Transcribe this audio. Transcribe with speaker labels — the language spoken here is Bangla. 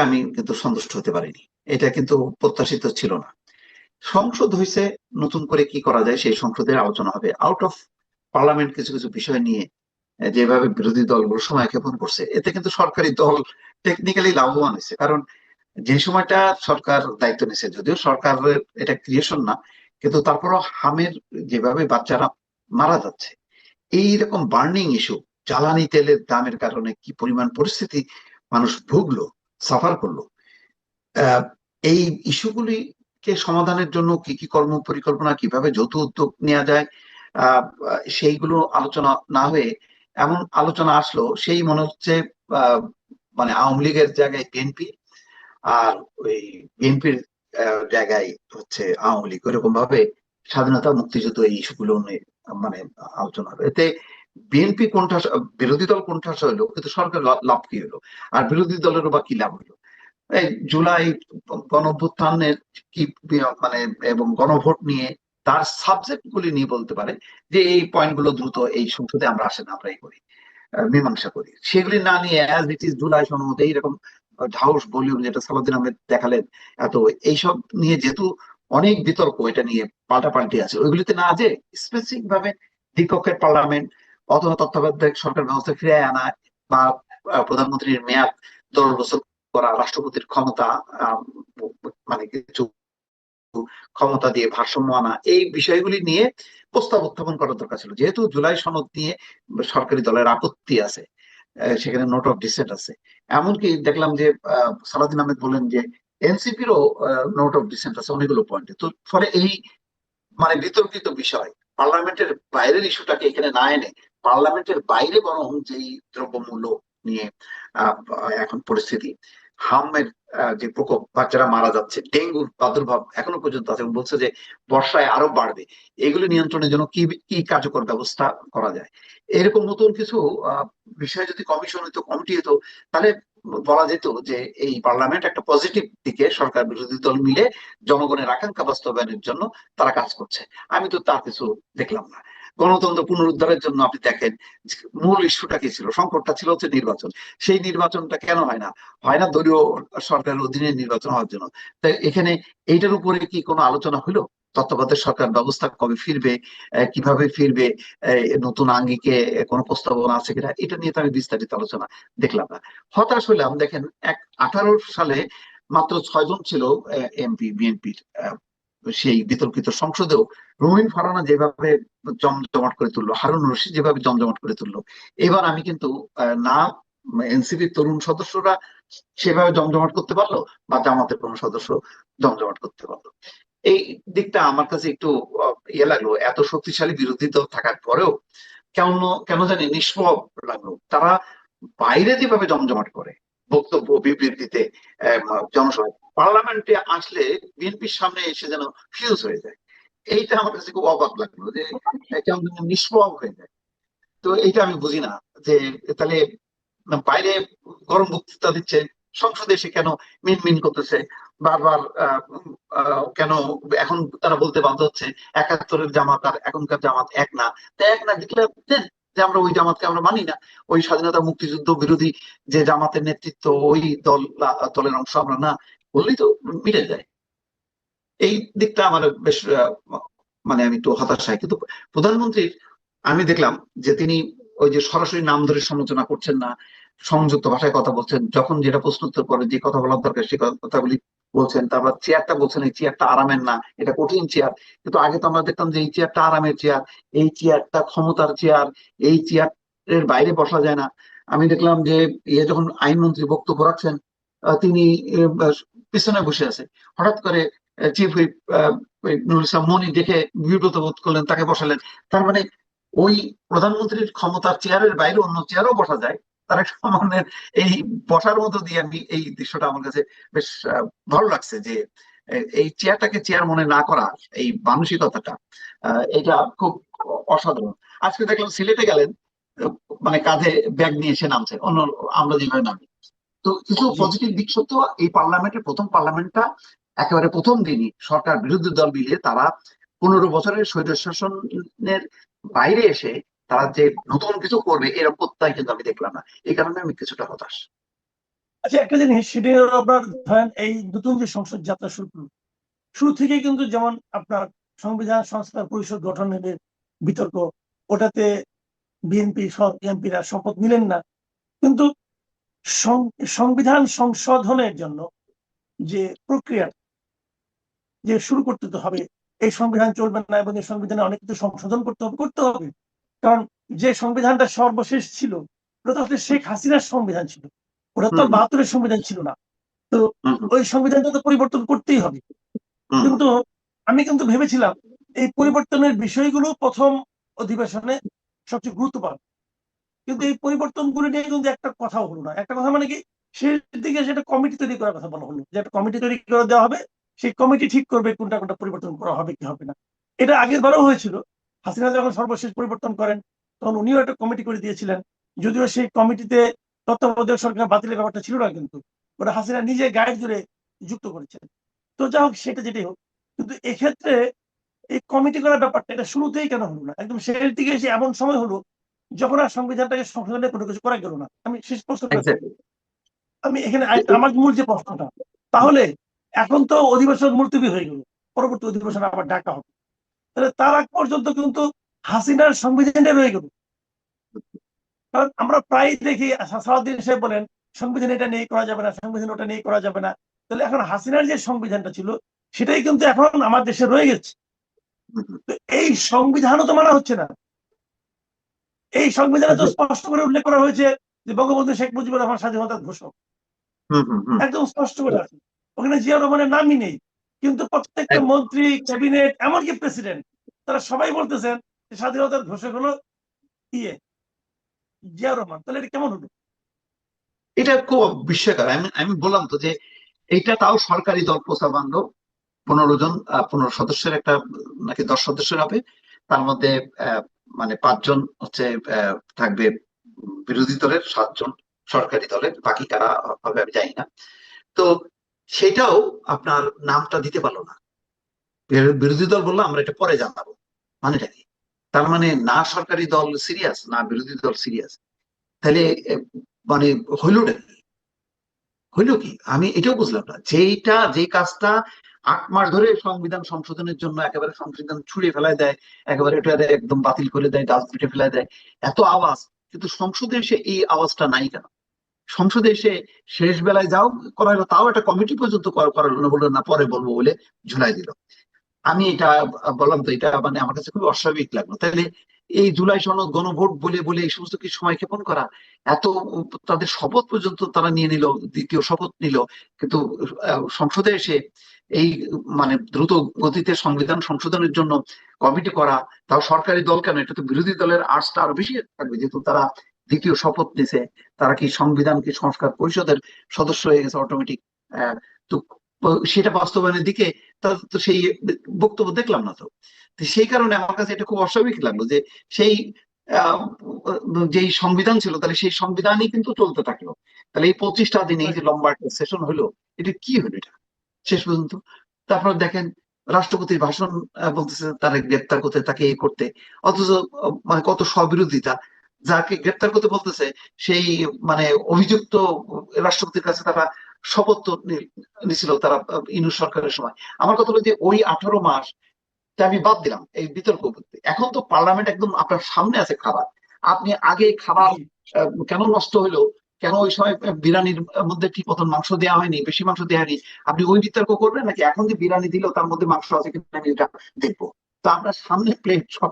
Speaker 1: আমি কিন্তু সন্তুষ্ট হতে পারিনি। এটা কিন্তু প্রত্যাশিত ছিল না। সংসদ হয়েছে, নতুন করে কি করা যায় সেই সংসদের আলোচনা হবে। আউট অফ পার্লামেন্ট কিছু কিছু বিষয় নিয়ে যেভাবে বিরোধী দলগুলো সময় ক্ষেপণ করছে, এতে কিন্তু সরকারি দল টেকনিক্যালি লাভবান হয়েছে। কারণ যে সময়টা সরকার দায়িত্ব নিছে, যদিও সরকারের এটা ক্রিয়েশন না, কিন্তু তারপরও হামের যেভাবে বাচ্চারা মারা যাচ্ছে, এইরকম বার্নিং ইস্যু, জ্বালানি তেলের দামের কারণে কি পরিমাণ পরিস্থিতি মানুষ ভুগলো, সাফার করলো, আহ, এই ইস্যুগুলিকে সমাধানের জন্য কি কি কর্ম পরিকল্পনা, কিভাবে যৌথ উদ্যোগ নেওয়া যায়, আহ, সেইগুলো আলোচনা না হয়ে এমন আলোচনা আসলো, সেই মনে হচ্ছে আহ, মানে আওয়ামী লীগের জায়গায় বিএনপি, আর ওই বিএনপির জায়গায় হচ্ছে আওয়ামী লীগ, এরকম ভাবে স্বাধীনতা মুক্তিযুদ্ধ এই ইস্যুগুলো নিয়ে মানে আলোচনা হবে। এতে বিএনপি কোণঠাসা, বিরোধী দল কোণঠাসা হইলো, কিন্তু সরকার লাভ কি হলো? আর বিরোধী দলেরও বা কি লাভ হলো? এই জুলাই গণ অভ্যুত্থানের কি মানে এবং গণভোট নিয়ে তার সাবজেক্ট গুলি নিয়ে বলতে পারে যে এই পয়েন্ট গুলো দ্রুত এই সংসদে আমরা আসে না, আমরা এই করি, মীমাংসা করি। সেগুলি না নিয়ে অ্যাজ ইট ইজ জুলাই সনদ এইরকম ঢাউস ভলিউম যেটা সালাউদ্দিন আহমেদ দেখালেন, এত এইসব নিয়ে যেহেতু অনেক বিতর্ক এটা নিয়ে পাল্টাপাল্টি আছে, ওইগুলিতে না যে স্পেসিফিক ভাবে দ্বিকক্ষের পার্লামেন্ট অথবা তত্ত্বাবধায়ক সরকার ব্যবস্থা ফিরে আনা, বা প্রধানমন্ত্রীর মেয়াদ 10 বছর করা, রাষ্ট্রপতির ক্ষমতা আহ, মানে কিছু ক্ষমতা দিয়ে ভারসাম্য আনা, এই বিষয়গুলি নিয়ে প্রস্তাব উত্থাপন করার দরকার ছিল। যেহেতু জুলাই সনদ নিয়ে সরকারি দলের আপত্তি আছে, সেখানে নোট অফ ডিসেন্ট আছে। এমনকি দেখলাম যে সালাউদ্দিন আহমেদ বলেন যে এনসিপিরও নোট অফ ডিসেন্ট আছে অনেকগুলো পয়েন্টে। তো ফলে এই মানে বিতর্কিত বিষয় পার্লামেন্টের বাইরের ইস্যুটাকে এখানে না এনে পার্লামেন্টের বাইরে বরং যেই দ্রব্যমূল্য নিয়ে আহ, এখন পরিস্থিতি, হামের যে প্রকোপ, বাচ্চারা মারা যাচ্ছে, ডেঙ্গুর প্রাদুর্ভাব এখনো পর্যন্ত আছে এবং বলছে যে বর্ষায় আরো বাড়বে, এগুলি নিয়ন্ত্রণের জন্য কি কি কার্যকর ব্যবস্থা করা যায়, এরকম নতুন কিছু আহ, বিষয় যদি কমিশন হইতো, কমিটি হতো, তাহলে বলা যেত যে এই পার্লামেন্ট একটা পজিটিভ দিকে সরকার বিরোধী দল মিলে জনগণের আকাঙ্ক্ষা বাস্তবায়নের জন্য তারা কাজ করছে। আমি তো তা কিছু দেখলাম না। গণতন্ত্র পুনরুদ্ধারের জন্য আপনি দেখেন যে মূল ইস্যুটা কি ছিল, সংকটটা ছিল হচ্ছে নির্বাচন। সেই নির্বাচনটা কেন হয় না? হয় না দলীয় সরকারের অধীনে নির্বাচন হওয়ার জন্য। তাই এখানে এইটার উপরে কি কোনো আলোচনা হলো? তত্ত্বাবধায়ক সরকার ব্যবস্থা কবে ফিরবে, কিভাবে ফিরবে, নতুন আঙ্গিকে কোনো প্রস্তাবনা আছে কিনা, এটা নিয়ে তো আমি বিস্তারিত আলোচনা দেখলাম না। হতাশ হইলাম। দেখেন, 18 সালে মাত্র 6 জন ছিল এমপি বিএনপির, সেই বিতর্কিত সংসদেও রুমিন ফারানা যেভাবে জমজমাট করে তুললো, হারুন রশিদ যেভাবে জমজমাট করে তুললো, এবার আমি কিন্তু না এনসিপির তরুণ সদস্যরা সেভাবে জমজমাট করতে পারলো, বা জামাতের কোনো সদস্য জমজমাট করতে পারলো। এই দিকটা আমার কাছে একটু ইয়ে লাগলো। এত শক্তিশালী বিরোধী দল থাকার পরেও কেন কেন জানি নিষ্প্রভ লাগলো। তারা বাইরে যেভাবে জমজমাট করে বক্তব্য বিবৃতিতে, জনসভায়, পার্লামেন্টে আসলে বিএনপির সামনে এসে যেন ফিউজ হয়ে যায়। এইটা আমার কাছে খুব অবাক লাগলো যে কেমন যেন নিষ্প্রভ হয়ে যায়। তো এইটা আমি বুঝি না যে তাহলে বাইরে গরম বক্তৃতা দিচ্ছে, সংসদে এসে কেন মিনমিন করতেছে বারবার, কেন এখন তারা বলতে বাধ্য হচ্ছে 71-এর জামাত আর এখনকার জামাত এক না? তো এক না দেখলে দেন যে আমরা ওই জামাতকে আমরা মানি না, ওই স্বাধীনতা মুক্তিযুদ্ধ বিরোধী যে জামাতের নেতৃত্ব, ওই দলের অংশ আমরা না, বললেই তো মিটে যায়। এই দিকটা আমার বেশ মানে আমি একটু হতাশ হয়। কিন্তু প্রধানমন্ত্রীর আমি দেখলাম যে তিনি ওই যে সরাসরি নাম ধরে সমালোচনা করছেন না, সংযুক্ত ভাষায় কথা বলছেন, যখন যেটা প্রশ্ন উত্তর করে যে কথা বলার দরকার সে কথাগুলি বলছেন। তারপর চেয়ারটা বলছেন এই চেয়ারটা আরামের না, এটা কঠিন চেয়ার। কিন্তু আগে তো আমরা দেখতাম যে এই চেয়ারটা আরামের চেয়ার, এই চেয়ারটা ক্ষমতার চেয়ার, এই চেয়ারের বাইরে বসা যায় না। আমি দেখলাম যে যখন আইনমন্ত্রী বক্তব্য রাখছেন, তিনি পিছনে বসে আছে। হঠাৎ করে চিফ হুইপ নুরুল ইসলাম মনি দেখে বিব্রত বোধ করলেন, তাকে বসালেন। তার মানে ওই প্রধানমন্ত্রীর ক্ষমতার চেয়ারের বাইরে অন্য চেয়ারও বসা যায়। তার একটা মানে এই বসার মতো দিয়ে আমি এই দৃশ্যটা আমার কাছে বেশ ভালো লাগছে যে এই চেয়ারটাকে চেয়ার মনে না করা, এই মানসিকতাটা, এটা খুব অসাধারণ। আজকে দেখলাম সিলেটে গেলেন, আহ, মানে কাঁধে ব্যাগ নিয়ে এসে নামছে অন্য, আমরা যেভাবে নামি। তো কিছু
Speaker 2: জি।
Speaker 1: পজিটিভ দিক সত্ত্বেও এই পার্লামেন্টের প্রথম পার্লামেন্টটা একেবারে প্রথম দিনই সরকার বিরোধী দল মিলিয়ে তারা 15 বছরের স্বৈর শাসনের বাইরে এসে তারা যে নতুন কিছু করবে এরকম প্রত্যয় কিন্তু আমি দেখলাম না। এই কারণে আমি কিছুটা হতাশ।
Speaker 2: আচ্ছা, একটা জিনিস সেটা হলো আপনার ধরেন এই নতুন যে সংসদ যাত্রা শুরু করলো, শুরু থেকেই কিন্তু যেমন আপনার সংবিধান সংস্কার পরিষদ গঠনের বিতর্ক, ওটাতে বিএনপি সব এমপিরা শপথ নিলেন না। কিন্তু সংবিধান সংশোধনের জন্য যে প্রক্রিয়া যে শুরু করতে তো হবে, এই সংবিধান চলবে না এবং এই সংবিধানে অনেক কিছু সংশোধন করতে হবে। কারণ যে সংবিধানটা সর্বশেষ ছিল ওটা তো আসলে শেখ হাসিনার সংবিধান ছিল, ওটা তো
Speaker 1: হুম
Speaker 2: 72-এর সংবিধান ছিল না। তো
Speaker 1: হুম হুম
Speaker 2: ওই সংবিধানটা তো পরিবর্তন করতেই হবে।
Speaker 1: হুম
Speaker 2: কিন্তু আমি কিন্তু ভেবেছিলাম এই পরিবর্তনের বিষয়গুলো প্রথম অধিবেশনে সবচেয়ে গুরুত্ব পাবে, কিন্তু এই পরিবর্তনগুলো নিয়ে কিন্তু একটা কথাও হলো না। একটা কথা মানে কি, শেষ দিকে সেটা কমিটি তৈরি করার কথা বলা হলো, যে একটা কমিটি তৈরি করে দেওয়া হবে, সেই কমিটি ঠিক করবে কোনটা কোনটা পরিবর্তন করা হবে কি হবে না। এটা আগের বারও হয়েছিল, হাসিনা যখন সর্বশেষ পরিবর্তন করেন তখন উনিও একটা কমিটি করে দিয়েছিলেন। যদিও সেই কমিটিতে তত্ত্বাবধায়ক সরকার বাতিলের ব্যাপারটা ছিল না, কিন্তু ওটা হাসিনা নিজে গাইড করে যুক্ত করেছেন। তো যা হোক, সেটা যেটাই হোক, কিন্তু এক্ষেত্রে এই কমিটি করার ব্যাপারটা এটা শুরুতেই কেন হলো না, একদম শেষের দিকে এসে এমন সময় হলো যখন আর সংবিধানটাকে সংশোধনের কোনো কিছু করা গেল না। আমি শেষ প্রশ্নটা করি,
Speaker 1: এক্স্যাক্টলি।
Speaker 2: আমি এখানে আমার মূল যে প্রশ্নটা, তাহলে এখন তো অধিবেশন মুলতবি হয়ে গেল, পরবর্তী অধিবেশন আবার ডাকা হবে, তাহলে তার আগ পর্যন্ত কিন্তু হাসিনার সংবিধানটা রয়ে গেল। কারণ আমরা প্রায় দেখি সালাউদ্দিন সাহেব বলেন সংবিধান এটা নিয়ে করা যাবে না, সংবিধান ওটা নিয়ে করা যাবে না। তাহলে এখন হাসিনার যে সংবিধানটা ছিল সেটাই কিন্তু এখন আমার দেশে রয়ে গেছে। তো এই সংবিধানও তো মানা হচ্ছে না। এই সংবিধানে তো স্পষ্ট করে উল্লেখ করা হয়েছে যে বঙ্গবন্ধু শেখ মুজিবুর রহমান স্বাধীনতার ঘোষক,
Speaker 1: হুম হুম হুম
Speaker 2: একদম স্পষ্ট করে আছে। ওখানে জিয়া রহমানের নামই নেই, কিন্তু প্রত্যেকটা
Speaker 1: এক-
Speaker 2: মন্ত্রী, ক্যাবিনেট, এমনকি প্রেসিডেন্ট, তারা সবাই বলতেছেন যে স্বাধীনতার ঘোষক হলো ইয়ে জিয়া রহমান। তাহলে এটা কেমন হলো?
Speaker 1: এটা খুব বিস্ময়কর। আমি আমি বললাম তো যে এইটা তাও সরকারি দল প্রস্তাব আনলো, 15 জন, 15 সদস্যের একটা, নাকি 10 সদস্যের হবে। তার মধ্যে আহ, মানে 5 জন হচ্ছে থাকবে বিরোধী দলের, 7 জন সরকারি দলের, বাকি কারা হবে আমি জানি না। তো সেটাও আপনার নামটা দিতে পারলো না। বিরোধী দল বললো আমরা এটা পরে জানাবো। মানেটা কি? তার মানে না সরকারি দল সিরিয়াস, না বিরোধী দল সিরিয়াস। তাহলে আহ, মানে হইলোটা কি? হইলো কি আমি এটাও বুঝলাম না। যে কাজটা 8 মাস ধরে সংবিধান সংশোধনের জন্য একেবারে সংবিধান ছুঁড়ে ফেলায় দেয়, একেবারে এটা একদম বাতিল করে দেয়, ডাস্টবিনে ফেলায় দেয়, এত আওয়াজ, কিন্তু সংসদে এসে এই আওয়াজটা নাই কেন? সংসদে এসে শেষ বেলায় যাও করা হলো, তাও একটা কমিটি পর্যন্ত করার জন্য বললো না পরে বলবো বলে ঝুলাই দিল। আমি এটা বললাম তো, এটা মানে আমার কাছে খুবই অস্বাভাবিক লাগলো। তাহলে এই জুলাই সনদ, গণভোট বলে বলে এই সমস্ত কিছু সময় ক্ষেপণ করা, এত তাদের শপথ পর্যন্ত তারা নিয়ে নিল, দ্বিতীয় শপথ নিল, কিন্তু সংসদে এসে এই মানে দ্রুত গতিতে সংবিধান সংশোধনের জন্য কমিটি করা, তাও সরকারি দল কেন, এটা তো বিরোধী দলের আর্টসটা আরো বেশি থাকবে, যেহেতু তারা দ্বিতীয় শপথ নিছে। তারা কি সংবিধান কি সংস্কার পরিষদের সদস্য হয়ে গেছে অটোমেটিক। তো সেটা বাস্তবায়নের দিকে তাদের তো সেই বক্তব্য দেখলাম না। তো তো সেই কারণে আমার কাছে এটা খুব অস্বাভাবিক লাগলো যে সেই আহ, যেই সংবিধান ছিল, তাহলে সেই সংবিধানই কিন্তু চলতে থাকলো। তাহলে এই 25টা দিন এই যে লম্বা একটা সেশন হলো, এটা কি হলো এটা শেষ পর্যন্ত? তারপর দেখেন রাষ্ট্রপতির ভাষণ, বলতেছে তারা গ্রেপ্তার করতে, তাকে এই করতে, অথচ মানে কত স্ববিরোধিতা। যাকে গ্রেপ্তার করতে বলতেছে সেই মানে অভিযুক্ত রাষ্ট্রপতির কাছে তারা শপথ তো নিছিল তারা ইনু সরকারের সময়। আমার কথা হলো যে ওই 18 মাস তা আমি বাদ দিলাম এই বিতর্ক করতে, এখন তো পার্লামেন্ট একদম আপনার সামনে আছে খাবার। আপনি আগে খাবার
Speaker 2: জি।
Speaker 1: কেন নষ্ট হলো, কেন ওই সময় বিরিয়ানির মধ্যে ঠিক মতন মাংস দেওয়া হয়নি, বেশি মাংস দেওয়া হয়নি, আপনি ওই বিতর্ক করবেন, নাকি এখন যে বিরিয়ানি দিল তার মধ্যে মাংস আছে কিনা আমি এটা দেখবো? তো আপনার সামনে প্লেট সব